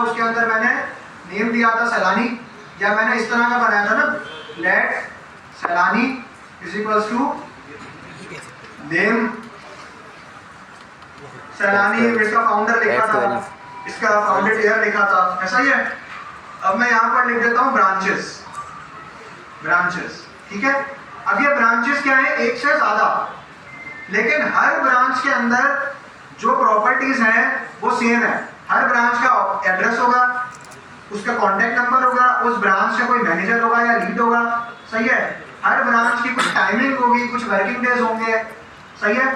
उसके अंदर मैंने नेम दिया था सैलानी, या मैंने इस तरह का बनाया था ना, लेट सैलानी इज इक्वल्स टू नेम सैलानी, इसका फाउंडर लिखा था, इसका फाउंडेड ईयर लिखा था, ऐसा ही है। अब मैं यहाँ पर लिख देता हूँ ब्रांचेस, ब्रांचेस, ठीक है। अब ये ब्रांचेस क्या है, एक से ज्यादा, लेकिन हर ब्रांच के अंदर जो प्रॉपर्टीज हैं वो सेम है। हर ब्रांच का एड्रेस होगा, उसका कॉन्टैक्ट नंबर होगा, उस ब्रांच का कोई मैनेजर होगा या लीड होगा, सही है। हर ब्रांच की कुछ टाइमिंग होगी, कुछ वर्किंग डेज होंगे, सही है।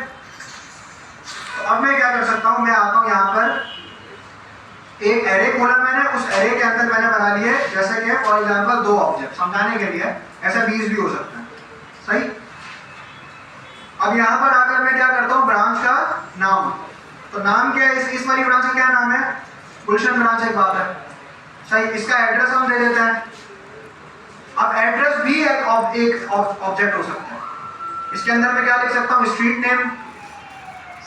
तो अब मैं क्या कर सकता हूँ, मैं आता हूँ यहाँ पर, एक एरे खोला मैंने, उस एरे के अंदर मैंने बना लिए जैसे कि फॉर एग्जांपल 2 ऑब्जेक्ट, समझाने के लिए, ऐसा 20 भी हो सकता है, सही। अब यहाँ पर आकर मैं क्या करता हूँ, ब्रांच का नाम, तो नाम क्या है, इस वाली ब्रांच का क्या नाम है, गुलशन ब्रांच, एक बात है, सही। इसका एड्रेस हम दे देते हैं। अब एड्रेस भी एक ऑब्जेक्ट हो सकता है। इसके अंदर मैं क्या लिख सकता हूँ, स्ट्रीट नेम,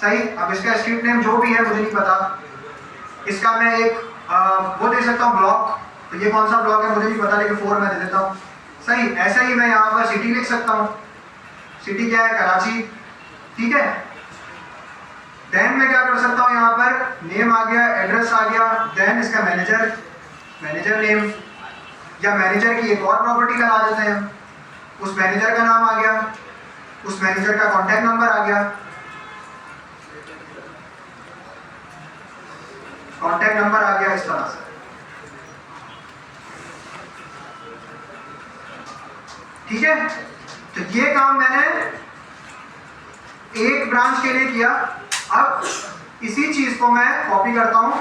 सही। अब इसका स्ट्रीट नेम जो भी है मुझे नहीं पता, इसका मैं एक वो दे सकता हूँ ब्लॉक, तो ये कौन सा ब्लॉक है मुझे नहीं पता, लेकिन 4 मैं दे देता हूँ, सही। ऐसा ही मैं यहाँ पर सिटी लिख सकता हूँ, सिटी क्या है, कराची, ठीक है। देन मैं क्या कर सकता हूँ, यहाँ पर नेम आ गया, एड्रेस आ गया, देन इसका मैनेजर, मैनेजर नेम, या मैनेजर की एक और प्रॉपर्टी लगा देते हैं, उस मैनेजर का नाम आ गया, उस मैनेजर का कॉन्टैक्ट नंबर आ गया, कॉन्टैक्ट नंबर आ गया, इस तरह से, ठीक है। तो ये काम मैंने एक ब्रांच के लिए किया। अब इसी चीज को मैं कॉपी करता हूं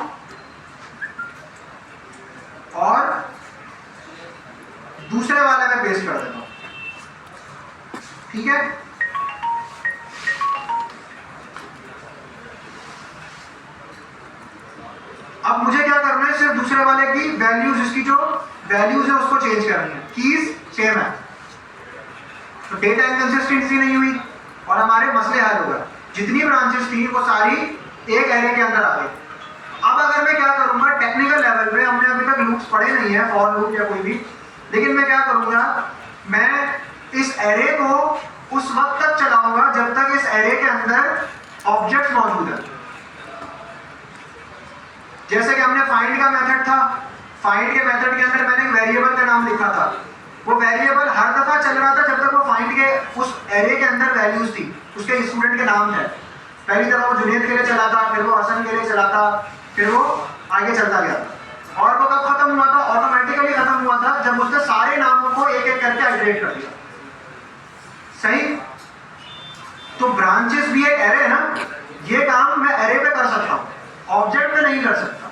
और दूसरे वाले में पेस्ट कर देता हूं, ठीक है। अब मुझे क्या करना है, सिर्फ दूसरे वाले की वैल्यूज, इसकी जो वैल्यूज है उसको चेंज करनी है, कीज सेम है, तो डेटा इनकंसिस्टेंसी नहीं हुई और हमारे मसले हल हो गए। जितनी ब्रांचेस थी वो सारी एक एरे के अंदर आ गई। अब अगर मैं क्या करूंगा, टेक्निकल लेवल पे हमने अभी तक लूप्स पढ़े नहीं है, फॉर लूप या कोई भी, लेकिन मैं क्या करूंगा, मैं इस एरे को उस वक्त तक चलाऊंगा जब तक इस एरे के अंदर ऑब्जेक्ट्स मौजूद है। जैसे कि हमने फाइंड का मेथड था, फाइंड के मेथड के अंदर मैंने एक वेरिएबल का नाम लिखा था, वो वेरिएबल हर दफा चल रहा था जब तक वो फाइंड के उस एरे के अंदर वैल्यूज थी, उसके स्टूडेंट के नाम थे। पहली दफा वो जुनेद के लिए चला था, फिर वो हसन के लिए चला था, फिर वो आगे चलता गया था। और वो कब खत्म हुआ था, ऑटोमेटिकली खत्म हुआ था जब उसने सारे नामों को एक एक करके आइटरेट कर दिया, सही। तो ब्रांचेस भी एक एरे है ना, ये काम मैं एरे पे कर सकता हूँ, ऑब्जेक्ट पे नहीं कर सकता।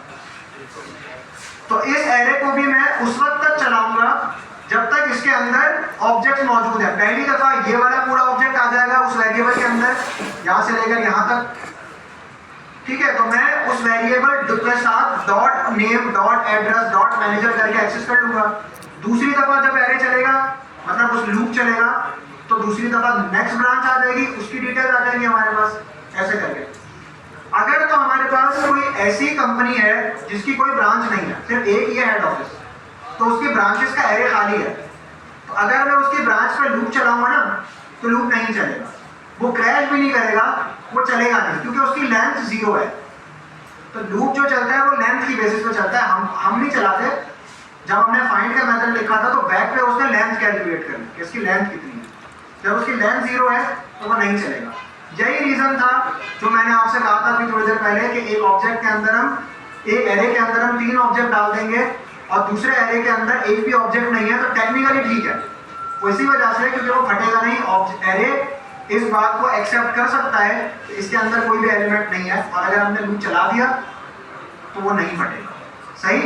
तो इस एरे को भी मैं उस वक्त तक चलाऊंगा जब तक इसके अंदर ऑब्जेक्ट मौजूद है। पहली दफा ये वाला पूरा ऑब्जेक्ट आ जाएगा उस वेरिएबल के अंदर, यहां से लेकर यहां तक, ठीक है। तो मैं उस वेरिएबल के साथ dot name, dot address, dot manager करके एक्सेस कर लूंगा। दूसरी दफा जब एरे चलेगा, मतलब उस लूप चलेगा, तो दूसरी दफा नेक्स्ट ब्रांच आ जाएगी, उसकी डिटेल आ जाएगी हमारे पास, ऐसे करके। अगर तो हमारे पास कोई ऐसी कंपनी है जिसकी कोई ब्रांच नहीं है, सिर्फ एक ही है हेड ऑफिस, तो उसकी ब्रांचेस का एरे खाली है, तो अगर मैं उसकी ब्रांच पे लूप चलाऊंगा ना, तो लूप नहीं चलेगा, वो क्रैश भी नहीं करेगा, वो चलेगा नहीं, क्योंकि उसकी लेंथ 0 है। तो लूप जो चलता है वो लेंथ की बेसिस पे चलता है, हम नहीं चलाते। जब हमने फाइंड का मेथड लिखा था तो बैक पे उसने लेंथ कैलकुलेट करनी कि इसकी लेंथ कितनी है, जब उसकी लेंथ 0 है तो वो नहीं चलेगा। यही रीजन था जो मैंने आपसे कहा था अभी थोड़ी देर पहले कि एक ऑब्जेक्ट के अंदर हम, एक एरे के अंदर हम 3 ऑब्जेक्ट डाल देंगे और दूसरे एरे के अंदर एक भी ऑब्जेक्ट नहीं है, तो टेक्निकली ठीक है, वो इसी वजह से क्योंकि वो फटेगा नहीं। एरे इस बात को एक्सेप्ट कर सकता है कि इसके अंदर कोई भी एलिमेंट नहीं है, और अगर हमने लूप चला दिया तो वो नहीं फटेगा, सही।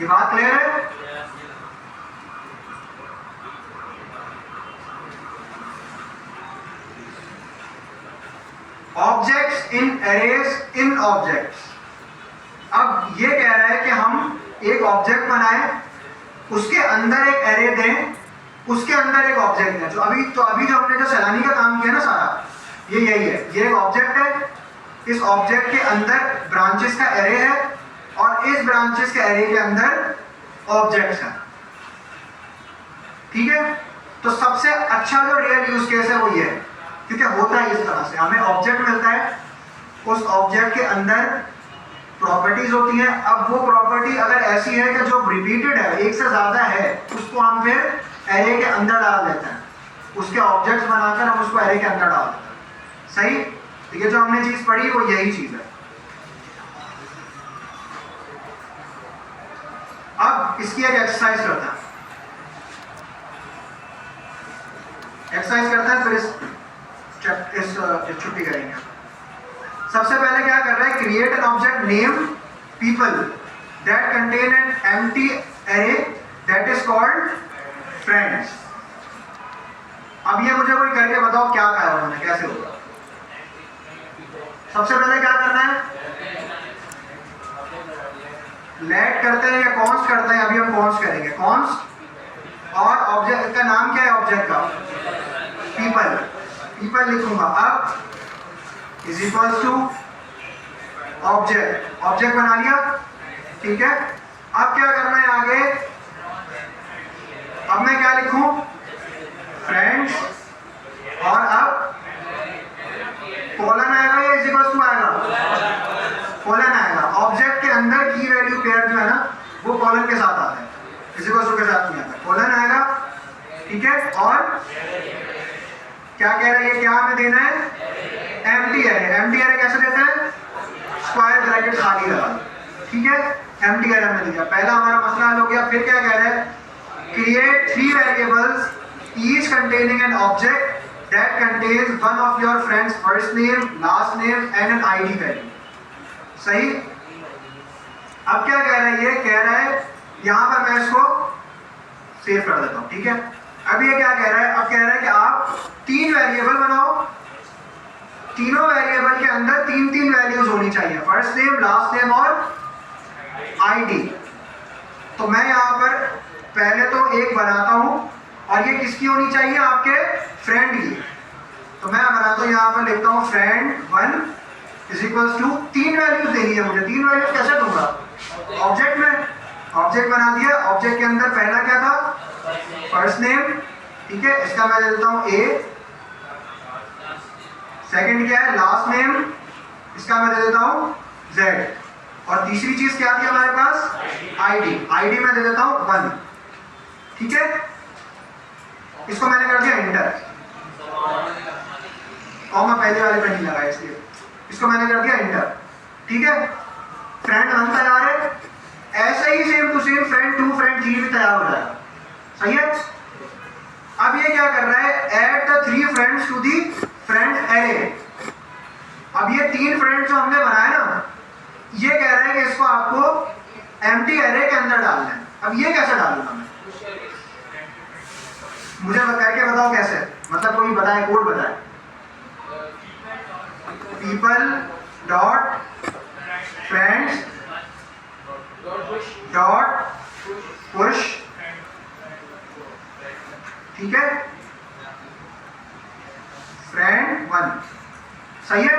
ये बात क्लियर है? Objects in arrays in objects. अब ये कह रहा है कि हम एक ऑब्जेक्ट बनाएं, उसके अंदर एक एरे दें, उसके अंदर एक ऑब्जेक्ट है। जो अभी जो हमने जो सैलानी का काम किया ना सारा, ये यही है। ये एक ऑब्जेक्ट है, इस ऑब्जेक्ट के अंदर ब्रांचेस का एरे है, और 23 ब्रांचेस के एरे के अंदर ऑब्जेक्ट्स हैं। ठीक है, तो सबसे अच्छा जो रियल यूज केस है वो ये है, क्योंकि होता है इस तरह से, हमें ऑब्जेक्ट मिलता है, उस ऑब्जेक्ट के अंदर प्रॉपर्टीज होती हैं। अब वो प्रॉपर्टी अगर ऐसी है कि जो रिपीटेड है, एक से ज्यादा है, उसको हम फिर एरे के अंदर डाल देते हैं, उसके ऑब्जेक्ट्स बनाकर हम उसको एरे के अंदर डाल देते हैं। सही, तो ये जो हमने चीज पढ़ी वो यही चीज है। अब इसकी एक एक्सरसाइज करते हैं, फिर इस छुट्टी करेंगे। सबसे पहले क्या कर रहा है, create an object name people that contain an empty array that is called friends. अब ये मुझे कोई करके बताओ क्या कहा उन्होंने, कैसे होगा। सबसे पहले क्या करना है, लेट करते हैं या कॉन्स्ट करते हैं, अभी हम कॉन्स्ट करेंगे, कॉन्स्ट, और ऑब्जेक्ट का नाम क्या है, ऑब्जेक्ट का पीपल, पीपल लिखूंगा। अब is equals to object, object बना लिया। ठीक है, अब क्या करना है आगे, अब मैं क्या लिखूं, फ्रेंड्स, और अब कॉलन आएगा या इज इक्वल्स टू आएगा, कॉलन आएगा। ऑब्जेक्ट के अंदर की वैल्यू पेयर जो है ना वो कॉलन के साथ आता है, इज इक्वल्स टू के साथ नहीं आता, कॉलन आएगा। ठीक है, और क्या कह रहा है, क्या हमें देना है, एम्प्टी एरे। एम्प्टी एरे कैसे देते हैं, स्क्वायर ब्रैकेट खाली लगा। ठीक है, एम्प्टी एरे में दिया, पहला हमारा मसला हल हो गया। फिर क्या कह रहा है, create 3 variables each containing an object that contains one of your friends first name, last name and an ID value. सही, अब क्या कह रहा है, ये कह रहा है यहां पर मैं इसको सेव कर देता हूं। ठीक है, अब ये क्या कह रहा है, अब कह रहा है कि आप 3 वेरिएबल बनाओ, तीनों वेरिएबल के अंदर 3-3 वैल्यूज होनी चाहिए, फर्स्ट नेम, लास्ट नेम और आईडी। तो मैं यहाँ पर पहले तो एक बनाता हूँ, और ये किसकी होनी चाहिए, आपके फ्रेंड की। तो मैं बनाता हूँ, यहाँ पर लिखता हूँ friend 1 is equals to 3 values देनी है मुझे। 3 वैल्यूज कैसे दूंगा, ऑब्जेक्ट में, ऑब्जेक्ट बना दिया। ऑब्जेक्ट के अंदर पहला क्या था, फर्स्ट नेम। ठीक है, इसका मैं दे देता हूँ A। सेकंड क्या है, लास्ट नेम, इसका मैं दे देता हूँ Z। और तीसरी चीज क्या थी हमारे पास, आईडी, आईडी मैं दे देता हूँ 1। ठीक है, इसको मैंने कर दिया इंटर, कॉमा पहले वाले पे नहीं लगा इसलिए, इसको मैंने कर दिया इंटर। ठीक है, फ्रेंड 1 तैयार है, ऐसे ही same to same friend 2, friend 3 भी तैयार हो जाएगा। सही है, अब ये क्या कर रहा है, add the 3 friends to the friend array. अब ये 3 फ्रेंड्स जो हमने बनाए ना, ये कह रहा है कि इसको आपको एम्प्टी एरे के अंदर डालना है। अब ये कैसे डालूंगा मैं, मुझे करके बताओ कैसे, मतलब कोई बताए, कोड बताए। People dot friends dot push. ठीक है, फ्रेंड 1। सही है,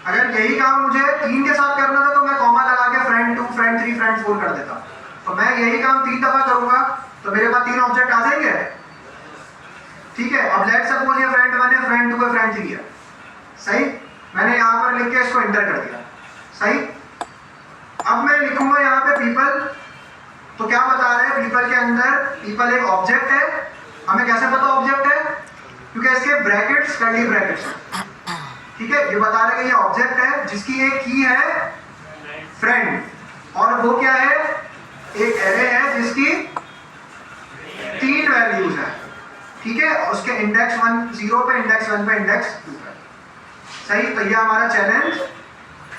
अगर यही काम मुझे 3 के साथ करना था तो मैं कॉमा लगा के फ्रेंड 2, फ्रेंड 3, फ्रेंड 4 कर देता। तो मैं यही काम 3 दफा करूंगा तो मेरे पास 3 ऑब्जेक्ट आ जाएंगे। ठीक है, अब लेट सपोज ये फ्रेंड 1 है, फ्रेंड 2 है, फ्रेंड 3 है। सही, मैंने यहाँ पर लिख के इसको एंटर कर दिया। सही, अब मैं लिखूंगा यहाँ पे पीपल, तो क्या बता रहे हैं, पीपल के अंदर पीपल एक ऑब्जेक्ट है। हमें कैसे पता ऑब्जेक्ट है, क्योंकि इसके ब्रैकेट्स कर्ली ब्रैकेट्स हैं। ठीक है, ये बता रहे हैं कि ये ऑब्जेक्ट है जिसकी एक की है फ्रेंड, और वो क्या है, एक एरे है जिसकी 3 वैल्यूज है। ठीक है, उसके इंडेक्स 1 0 पे, इंडेक्स 1 पे, इंडेक्स 2 पे। सही, तो ये हमारा चैलेंज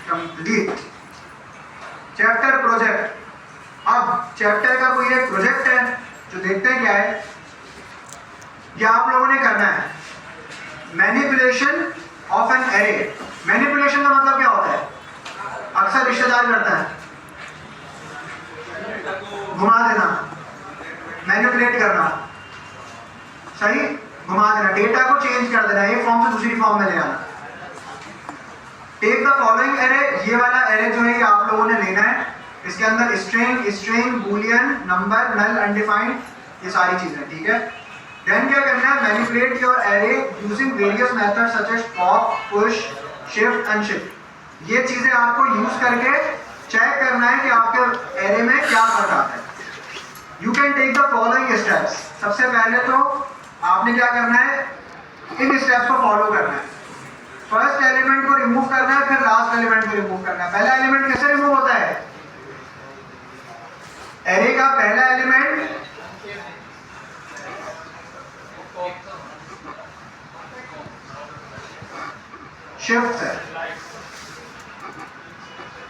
कंप्लीट। चैप्टर प्रोजेक्ट, अब चैप्टर का कोई एक प्रोजेक्ट है जो देखते हैं क्या है। ये आप लोगों ने करना है, manipulation of an array. Manipulation का मतलब क्या होता है, अक्सर रिश्तेदार करता है, घुमा देना, मैनिपुलेट करना। सही, घुमा देना, डेटा को चेंज कर देना, एक फॉर्म से दूसरी फॉर्म में ले आना। टेक द फॉलोइंग एरे, ये वाला एरे जो है ये आप लोगों ने लेना है। इसके अंदर string boolean number null undefined ये सारी चीजें, ठीक है। देन क्या करना है, manipulate your array using various methods such as pop, push, shift, unshift. ये चीजें आपको यूज करके चेक करना है कि आपके एरे में क्या फर्क आता है। You can take the following steps. सबसे पहले तो आपने क्या करना है, इन स्टेप्स को फॉलो करना है। फर्स्ट एलिमेंट को रिमूव करना है, फिर लास्ट एलिमेंट को रिमूव करना है। पहला एलिमेंट कैसे रिमूव होता है, एरे का पहला एलिमेंट शिफ्ट से,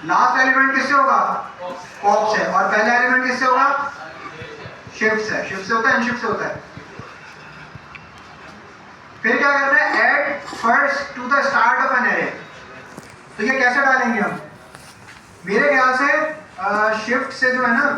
लास्ट एलिमेंट किससे होगा, पॉप से, और पहला एलिमेंट किससे होगा, शिफ्ट से। शिफ्ट से होता है, अनशिफ्ट से होता है। फिर क्या करना है, add first to the start of an array. तो ये कैसे डालेंगे हम, मेरे ख्याल से शिफ्ट से जो है ना